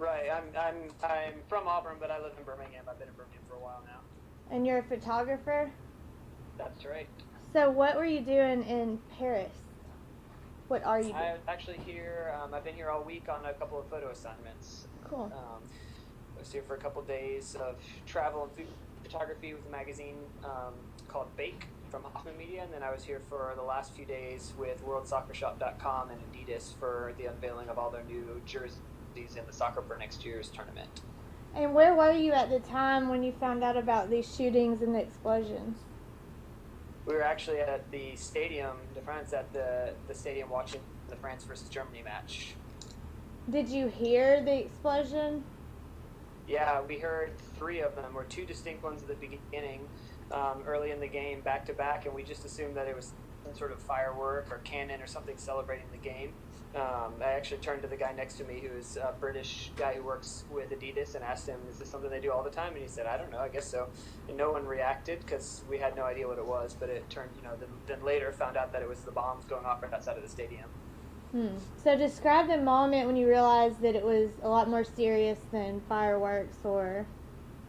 Right. I'm from Auburn, but I live in Birmingham. I've been in Birmingham for a while now. And you're a photographer? That's right. So, what were you doing in Paris? What are you doing? I was actually here. I've been here all week on a couple of photo assignments. Cool. I was here for a couple of days of travel and food photography with a magazine called Bake from Hoffman Media, and then I was here for the last few days with WorldSoccerShop.com and Adidas for the unveiling of all their new jerseys in the soccer for next year's tournament. And where were you at the time when you found out about these shootings and the explosions? We were actually at the Stadium de France, at the stadium watching the France versus Germany match. Did you hear the explosion? Yeah, we heard three of them, or two distinct ones at the beginning, early in the game, back to back, and we just assumed that it was some sort of firework or cannon or something celebrating the game. I actually turned to the guy next to me, who is a British guy who works with Adidas, and asked him, "Is this something they do all the time?" And he said, "I don't know, I guess so." And no one reacted because we had no idea what it was. But it turned, then later found out that it was the bombs going off right outside of the stadium. So describe the moment when you realized that it was a lot more serious than fireworks or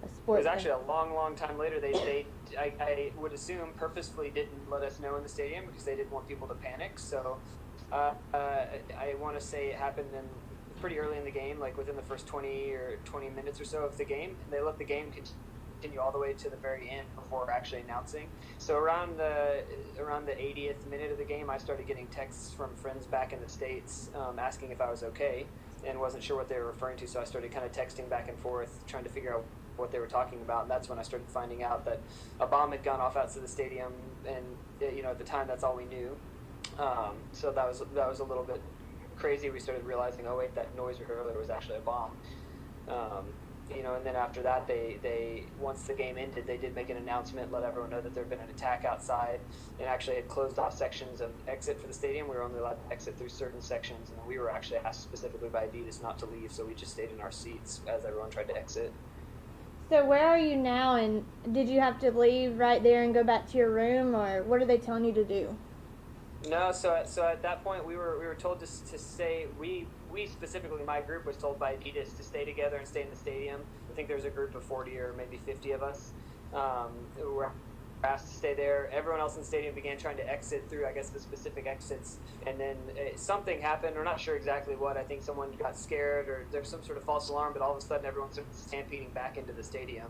a It sports was event. actually a long, long time later. I would assume, purposefully didn't let us know in the stadium because they didn't want people to panic. So I want to say it happened pretty early in the game, like within the first 20 minutes or so of the game. And they let the game continue all the way to the very end before actually announcing. So around the 80th minute of the game, I started getting texts from friends back in the States asking if I was okay, and wasn't sure what they were referring to. So I started kind of texting back and forth, trying to figure out what they were talking about. And that's when I started finding out that a bomb had gone off outside the stadium, and at the time, that's all we knew. So that was a little bit crazy. We started realizing, oh wait, that noise we heard earlier was actually a bomb. Um, and then after that, they once the game ended, they did make an announcement, let everyone know that there had been an attack outside, and actually had closed off sections of exit for the stadium. We were only allowed to exit through certain sections, and we were actually asked specifically by Adidas not to leave, so we just stayed in our seats as everyone tried to exit. So where are you now, and did you have to leave right there and go back to your room, or what are they telling you to do? No, so at that point we were told to stay. We specifically, my group was told by Adidas to stay together and stay in the stadium. I think there was a group of 40 or maybe 50 of us who were asked to stay there. Everyone else in the stadium began trying to exit through, I guess, the specific exits, and then something happened. We're not sure exactly what. I think someone got scared, or there's some sort of false alarm. But all of a sudden, everyone started stampeding back into the stadium.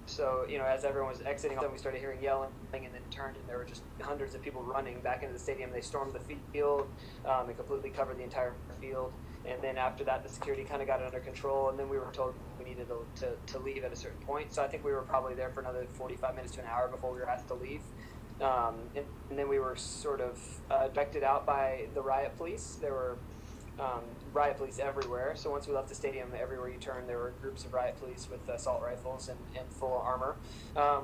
So as everyone was exiting, we started hearing yelling, and then turned, and there were just hundreds of people running back into the stadium. They stormed the field and completely covered the entire field. And then after that, the security kind of got it under control, and then we were told we needed to leave at a certain point. So I think we were probably there for another 45 minutes to an hour before we were asked to leave. And then we were sort of directed out by the riot police. There were riot police everywhere. So once we left the stadium, everywhere you turned, there were groups of riot police with assault rifles and full armor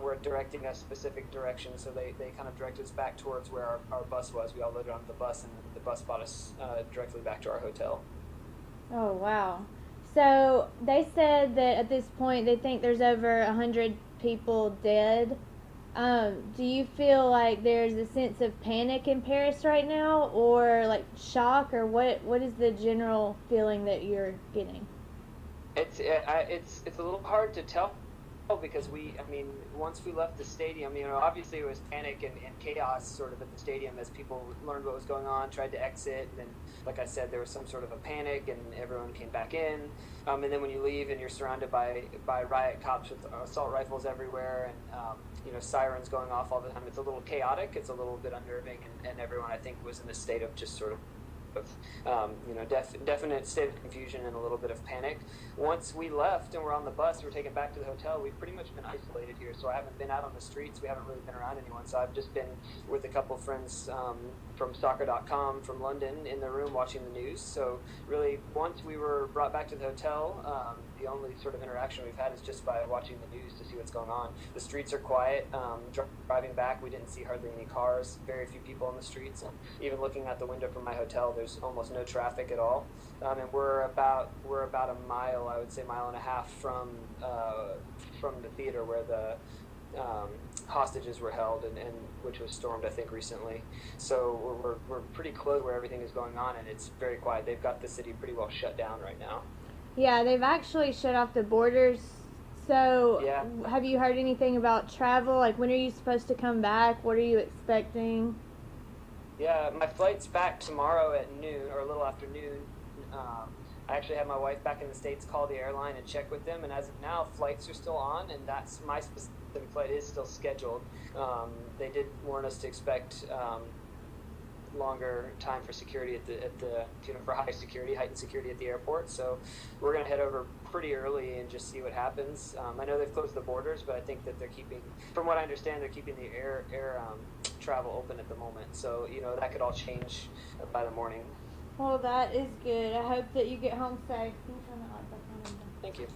were directing us specific directions. So they kind of directed us back towards where our bus was. We all loaded onto the bus, and the bus brought us directly back to our hotel. Oh, wow. So they said that at this point they think there's over 100 people dead. Do you feel like there's a sense of panic in Paris right now, or like shock, or what is the general feeling that you're getting? It's a little hard to tell because once we left the stadium, obviously it was panic and chaos sort of at the stadium as people learned what was going on, tried to exit, and then, like I said, there was some sort of a panic, and everyone came back in. And then when you leave and you're surrounded by riot cops with assault rifles everywhere, and sirens going off all the time, it's a little chaotic. It's a little bit unnerving, and everyone, I think, was in a state of just sort of definite state of confusion and a little bit of panic. Once we left and we're on the bus, we're taken back to the hotel. We've pretty much been isolated here, so I haven't been out on the streets. We haven't really been around anyone, so I've just been with a couple of friends from soccer.com from London in the room watching the news. So really, once we were brought back to the hotel, the only sort of interaction we've had is just by watching the news to see what's going on. The streets are quiet. Driving back, we didn't see hardly any cars, very few people on the streets, and even looking out the window from my hotel, there's almost no traffic at all. And we're about a mile, I would say, mile and a half from the theater where the hostages were held, and which was stormed, I think, recently. So we're pretty close where everything is going on, and it's very quiet. They've got the city pretty well shut down right now. Yeah, they've actually shut off the borders. So, Yeah. have you heard anything about travel? Like, when are you supposed to come back? What are you expecting? Yeah, my flight's back tomorrow at noon or a little after noon. I actually had my wife back in the States call the airline and check with them, and as of now, flights are still on, and that's my specific flight is still scheduled. They did warn us to expect longer time for security at the for high security, heightened security at the airport. So we're gonna head over pretty early and just see what happens. I know they've closed the borders, but I think that they're keeping, from what I understand, they're keeping the air travel open at the moment. So that could all change by the morning. Well, that is good. I hope that you get home safe. Thank you.